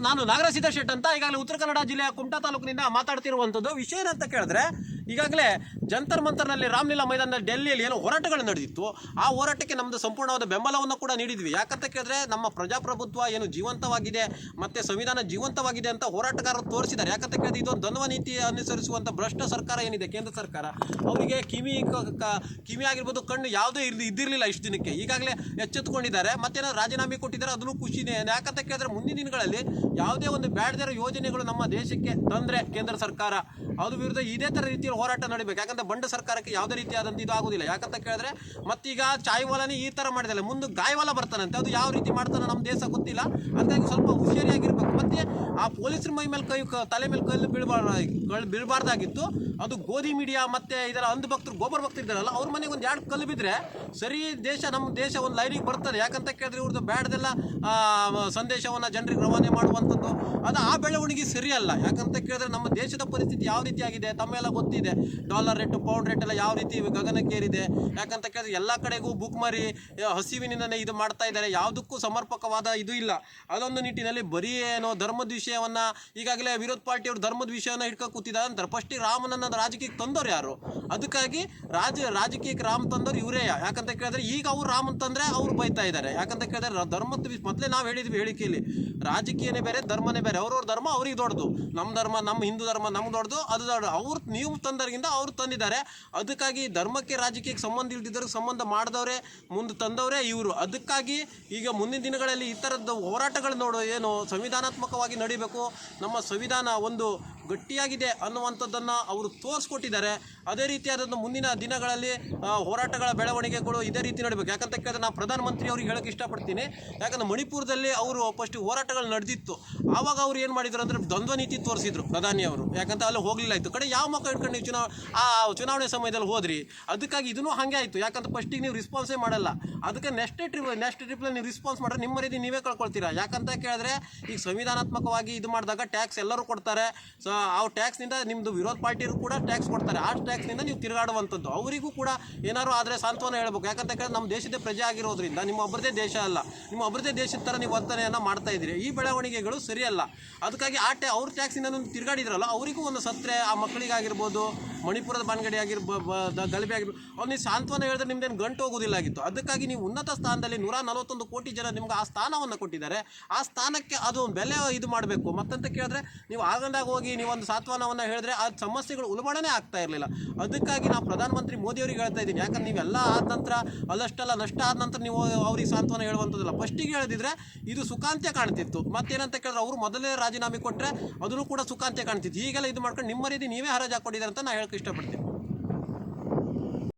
ನಾನು ನಾಗರಾಜ್ ಶೆಟ್ ಅಂತ ಈಗಾಗಲೇ ಉತ್ತರ ಕನ್ನಡ ಜಿಲ್ಲೆಯ ಕುಮಟಾ ತಾಲೂಕಿನಿಂದ ಮಾತಾಡ್ತಿರುವಂಥದ್ದು. ವಿಷಯ ಏನಂತ ಕೇಳಿದ್ರೆ, ಈಗಾಗಲೇ ಜಂತರ್ ಮಂತರ್ನಲ್ಲಿ ರಾಮಲೀಲಾ ಮೈದಾನದಲ್ಲಿ ಡೆಲ್ಲಿಯಲ್ಲಿ ಏನೋ ಹೋರಾಟಗಳು ನಡೆದಿತ್ತು. ಆ ಹೋರಾಟಕ್ಕೆ ನಮ್ಮದು ಸಂಪೂರ್ಣವಾದ ಬೆಂಬಲವನ್ನು ಕೂಡ ನೀಡಿದ್ವಿ. ಯಾಕಂತ ಕೇಳಿದ್ರೆ, ನಮ್ಮ ಪ್ರಜಾಪ್ರಭುತ್ವ ಏನು ಜೀವಂತವಾಗಿದೆ ಮತ್ತು ಸಂವಿಧಾನ ಜೀವಂತವಾಗಿದೆ ಅಂತ ಹೋರಾಟಗಾರರು ತೋರಿಸಿದ್ದಾರೆ. ಯಾಕಂತ ಕೇಳಿದ್ರೆ, ಇದೊಂದು ದ್ವಂದ್ವ ನೀತಿ ಅನುಸರಿಸುವಂಥ ಭ್ರಷ್ಟ ಸರ್ಕಾರ ಏನಿದೆ ಕೇಂದ್ರ ಸರ್ಕಾರ, ಅವರಿಗೆ ಕಿವಿ ಆಗಿರ್ಬೋದು, ಕಣ್ಣು ಯಾವುದೇ ಇದ್ದಿರಲಿಲ್ಲ ಇಷ್ಟು ದಿನಕ್ಕೆ. ಈಗಾಗಲೇ ಎಚ್ಚೆತ್ತುಕೊಂಡಿದ್ದಾರೆ, ಮತ್ತೇನೋ ರಾಜೀನಾಮೆ ಕೊಟ್ಟಿದ್ದಾರೆ. ಅದನ್ನು ಖುಷಿನೇ. ಯಾಕಂತ ಕೇಳಿದ್ರೆ, ಮುಂದಿನ ದಿನಗಳಲ್ಲಿ ಯಾವುದೇ ಒಂದು ಬ್ಯಾಡದಿರೋ ಯೋಜನೆಗಳು ನಮ್ಮ ದೇಶಕ್ಕೆ ತಂದರೆ ಕೇಂದ್ರ ಸರ್ಕಾರ ಅದು ವಿರುದ್ಧ ಇದೇ ಥರ ರೀತಿಯಲ್ಲಿ ಹೋರಾಟ ನಡೀಬೇಕು. ಯಾಕಂದರೆ ಬಂಡ ಸರ್ಕಾರಕ್ಕೆ ಯಾವುದೇ ರೀತಿಯಾದಂಥ ಇದು ಆಗೋದಿಲ್ಲ. ಯಾಕಂತ ಕೇಳಿದ್ರೆ, ಮತ್ತೀಗ ಚಾಯ್ವಾಲನೇ ಈ ಥರ ಮಾಡಿದಲ್ಲ, ಮುಂದೆ ಗಾಯವಾಲ ಬರ್ತಾನಂತೆ. ಅದು ಯಾವ ರೀತಿ ಮಾಡ್ತಾನೆ ನಮ್ಮ ದೇಶ ಗೊತ್ತಿಲ್ಲ. ಅದಕ್ಕಾಗಿ ಸ್ವಲ್ಪ ಹುಷಾರಿಯಾಗಿರ್ಬೇಕು. ಮತ್ತು ಆ ಪೊಲೀಸರ ಮೈ ಮೇಲೆ ತಲೆ ಮೇಲೆ ಕಲ್ಲು ಬೀಳಬಾರ್ದಾಗಿತ್ತು. ಅದು ಗೋಧಿ ಮೀಡಿಯಾ ಮತ್ತು ಇದರ ಅಂಧಭಕ್ತರು ಗೋಬರ್ ಭಕ್ತರು ಇದ್ದಾರಲ್ಲ, ಅವ್ರ ಮನೆಗೆ ಒಂದು 2 ಕಲ್ಲು ಬಿದ್ದರೆ ಸರಿ ನಮ್ಮ ದೇಶ ಒಂದು ಲೈನಿಗೆ ಬರ್ತದೆ. ಯಾಕಂತ ಕೇಳಿದ್ರೆ, ಇವ್ರದ್ದು ಬ್ಯಾಡ್ದೆಲ್ಲ ಸಂದೇಶವನ್ನು ಜನರಿಗೆ ರವಾನೆ ಮಾಡುವಂಥದ್ದು ಅದು ಆ ಬೆಳವಣಿಗೆ ಸರಿಯಲ್ಲ. ಯಾಕಂತ ಕೇಳಿದ್ರೆ, ನಮ್ಮ ದೇಶದ ಪರಿಸ್ಥಿತಿ ಯಾವ ರೀತಿ ಆಗಿದೆ ತಮ್ಮೆಲ್ಲ ಗೊತ್ತಿದೆ. ಡಾಲರ್ ರೇಟು, ಪೌಂಡ್ ರೇಟ್ ಎಲ್ಲ ಯಾವ ರೀತಿ ಗಗನಕ್ಕೇರಿದೆ. ಯಾಕಂತ ಕೇಳಿದ್ರೆ, ಎಲ್ಲ ಕಡೆಗೂ ಬುಕ್ ಮರಿ ಹಸಿವಿನಿಂದನೇ ಇದು ಮಾಡ್ತಾ ಇದ್ದಾರೆ. ಯಾವುದಕ್ಕೂ ಸಮರ್ಪಕವಾದ ಇದು ಇಲ್ಲ. ಅದೊಂದು ನಿಟ್ಟಿನಲ್ಲಿ ಬರೀ ಏನೋ ಧರ್ಮದ ವಿಷಯವನ್ನು ಈಗಾಗಲೇ ವಿರೋಧ ಪಾರ್ಟಿಯವರು ಧರ್ಮದ ವಿಷಯವನ್ನು ಹಿಡ್ಕೊಂಡು ಕೂತಿದ್ದಾರೆ ಅಂತಾರೆ. ಫಸ್ಟಿಗೆ ರಾಮನನ್ನು ರಾಜಕೀಯಕ್ಕೆ ತಂದವ್ರು ಯಾರು? ಅದಕ್ಕಾಗಿ ರಾಜಕೀಯಕ್ಕೆ ರಾಮ ತಂದವ್ರು ಇವರೇ. ಯಾಕಂತ ಕೇಳಿದ್ರೆ, ಈಗ ಅವ್ರು ರಾಮನ್ ತಂದರೆ ಅವ್ರು ಬೈತಾ ಇದ್ದಾರೆ. ಯಾಕಂತ ಕೇಳಿದ್ರೆ, ಧರ್ಮದ ಮೊದಲೇ ನಾವು ಹೇಳಿದ್ವಿ ಹೇಳಿಕೆಯಲ್ಲಿ, ರಾಜಕೀಯನೇ ಬೇರೆ, ಧರ್ಮನೇ ಬೇರೆ. ಅವ್ರವ್ರ ಧರ್ಮ ಅವ್ರಿಗೆ ದೊಡ್ಡದು, ನಮ್ಮ ಧರ್ಮ, ನಮ್ಮ ಹಿಂದೂ ಧರ್ಮ ನಮ್ಗೆ ದೊಡ್ಡದು, ಅದು ದೊಡ್ಡ. ಅವ್ರು ನೀವು ತಂದವ್ರಿಗಿಂತ ಅವ್ರು ತಂದಿದ್ದಾರೆ. ಅದಕ್ಕಾಗಿ ಧರ್ಮಕ್ಕೆ ರಾಜಕೀಯಕ್ಕೆ ಸಂಬಂಧ ಇಲ್ದಿದ್ದವ್ರಿಗೆ ಸಂಬಂಧ ಮಾಡಿದವರೇ ಮುಂದೆ ತಂದವರೇ ಇವರು. ಅದಕ್ಕಾಗಿ ಈಗ ಮುಂದಿನ ದಿನಗಳಲ್ಲಿ ಈ ಥರದ್ದು ಹೋರಾಟಗಳು ಏನು ಸಂವಿಧಾನಾತ್ಮಕವಾಗಿ ನಡೀಬೇಕು, ನಮ್ಮ ಸಂವಿಧಾನ ಒಂದು ಗಟ್ಟಿಯಾಗಿದೆ ಅನ್ನುವಂಥದ್ದನ್ನು ಅವರು ತೋರಿಸ್ಕೊಟ್ಟಿದ್ದಾರೆ. ಅದೇ ರೀತಿಯಾದಂಥ ಮುಂದಿನ ದಿನಗಳಲ್ಲಿ ಹೋರಾಟಗಳ ಬೆಳವಣಿಗೆಗಳು ಇದೇ ರೀತಿ ನಡೀಬೇಕು. ಯಾಕಂತ ಕೇಳಿದ್ರೆ, ನಾನು ಪ್ರಧಾನಮಂತ್ರಿ ಅವ್ರಿಗೆ ಹೇಳೋಕ್ಕೆ ಇಷ್ಟಪಡ್ತೀನಿ. ಯಾಕಂದರೆ ಮಣಿಪುರದಲ್ಲಿ ಅವರು ಫಸ್ಟ್ ಹೋರಾಟಗಳು ನಡೆದಿತ್ತು. ಆವಾಗ ಅವ್ರು ಏನು ಮಾಡಿದ್ರು ಅಂದರೆ, ದ್ವಂದ್ವ ನೀತಿ ತೋರಿಸಿದ್ರು ಪ್ರಧಾನಿಯವರು. ಯಾಕಂತ ಅಲ್ಲಿ ಹೋಗಲಿಲ್ಲ ಇತ್ತು ಕಡೆ ಯಾವ ಮಕ್ಕಳು ಇಟ್ಕೊಂಡು ನೀವು ಚುನಾವಣೆ ಸಮಯದಲ್ಲಿ ಹೋದ್ರಿ. ಅದಕ್ಕಾಗಿ ಇದೂ ಹಾಗೆ ಆಯಿತು. ಯಾಕಂದ್ರೆ ಫಸ್ಟಿಗೆ ನೀವು ರಿಸ್ಪಾನ್ಸೇ ಮಾಡಲ್ಲ. ಅದಕ್ಕೆ ನೆಕ್ಸ್ಟ್ ಟ್ರಿಪ್ನಲ್ಲಿ ನೀವು ರಿಸ್ಪಾನ್ಸ್ ಮಾಡಿದ್ರೆ ನಿಮ್ಮ ರೀತಿ ನೀವೇ ಕಳ್ಕೊಳ್ತೀರಾ. ಯಾಕಂತ ಕೇಳಿದ್ರೆ, ಈಗ ಸಂವಿಧಾನಾತ್ಮಕವಾಗಿ ಇದು ಮಾಡಿದಾಗ ಟ್ಯಾಕ್ಸ್ ಎಲ್ಲರೂ ಕೊಡ್ತಾರೆ. ಸೊ ಆ ಟ್ಯಾಕ್ಸ್ನಿಂದ ನಿಮ್ಮದು ವಿರೋಧ ಪಾರ್ಟಿಯವರು ಕೂಡ ಟ್ಯಾಕ್ಸ್ ಕೊಡ್ತಾರೆ. ಆ ಟ್ಯಾಕ್ಸ್ನಿಂದ ನೀವು ತಿರುಗಾಡುವಂಥದ್ದು. ಅವರಿಗೂ ಕೂಡ ಏನಾದ್ರು ಆದರೆ ಸಾಂತ್ವನ ಹೇಳ್ಬೇಕು. ಯಾಕಂತ ಕೇಳಿದ್ರೆ, ನಮ್ಮ ದೇಶದ ಪ್ರಜೆ ಆಗಿರೋದ್ರಿಂದ ನಿಮ್ಮ ಒಬ್ಬರದೇ ದೇಶ ಅಲ್ಲ, ನಿಮ್ಮ ಒಬ್ಬರದೇ ದೇಶದ ಥರ ನೀವು ವರ್ತನೆಯನ್ನು ಮಾಡ್ತಾ ಇದ್ದೀರಿ. ಈ ಬೆಳವಣಿಗೆಗಳು ಸರಿಯಲ್ಲ. ಅದಕ್ಕಾಗಿ ಅವ್ರ ಟ್ಯಾಕ್ಸಿಂದ ತಿರುಗಾಡಿದ್ರಲ್ಲ, ಅವರಿಗೂ ಒಂದು ಸತ್ರೆ ಆ ಮಕ್ಕಳಿಗಾಗಿರ್ಬೋದು, ಮಣಿಪುರದ ಬಾನ್ಗಡಿ ಗಲಭೆ ಆಗಿರ್ಬೋದು, ಅವ್ರು ನೀವು ಸಾಂತ್ವನ ಹೇಳಿದ್ರೆ ನಿಮ್ದೇನು ಗಂಟು ಹೋಗೋದಿಲ್ಲಾಗಿತ್ತು. ಅದಕ್ಕಾಗಿ ನೀವು ಉನ್ನತ ಸ್ಥಾನದಲ್ಲಿ 141 ಕೋಟಿ ಜನ ನಿಮ್ಗೆ ಆ ಸ್ಥಾನವನ್ನು ಕೊಟ್ಟಿದ್ದಾರೆ. ಆ ಸ್ಥಾನಕ್ಕೆ ಅದು ಬೆಲೆ ಇದು ಮಾಡಬೇಕು. ಮತ್ತಂತ ಕೇಳಿದ್ರೆ, ನೀವು ಆಗಂದಾಗ ಹೋಗಿ ನೀವೊಂದು ಸಾಂತ್ವನವನ್ನು ಹೇಳಿದ್ರೆ ಆ ಸಮಸ್ಯೆಗಳು ಉಲ್ಬಣನೆ ಆಗ್ತಾ ಇರಲಿಲ್ಲ. ಅದಕ್ಕಾಗಿ ನಾವು ಪ್ರಧಾನಮಂತ್ರಿ ಮೋದಿಯವ್ರಿಗೆ ಹೇಳ್ತಾ ಇದ್ದೀನಿ. ಯಾಕಂದ್ರೆ ನೀವೆಲ್ಲ ಆದ ನಂತರ ಅಲ್ಲಷ್ಟೆಲ್ಲ ನಷ್ಟ ಆದ ನಂತರ ನೀವು ಅವ್ರಿಗೆ ಸಾಂತ್ವನ ಹೇಳುವಂಥದ್ದಲ್ಲ. ಫಸ್ಟಿಗೆ ಹೇಳಿದ್ರೆ ಇದು ಸುಖಾಂತ್ಯ ಕಾಣ್ತಿತ್ತು. ಮತ್ತೇನಂತ ಕೇಳಿದ್ರೆ, ಅವರು ಮೊದಲೇ ರಾಜೀನಾಮೆ ಕೊಟ್ಟರೆ ಅದನ್ನು ಕೂಡ ಸುಖಾಂತ್ಯ ಕಾಣ್ತಿತ್ತು. ಈಗೆಲ್ಲ ಇದು ಮಾಡ್ಕೊಂಡು ನಿಮ್ಮ ರೀತಿ ನೀವೇ ಹರಾಜು ಹಾಕ್ಕೊಂಡಿದ್ದಾರೆ ಅಂತ ನಾನು ಹೇಳೋಕ್ಕೆ ಇಷ್ಟಪಡ್ತೀನಿ.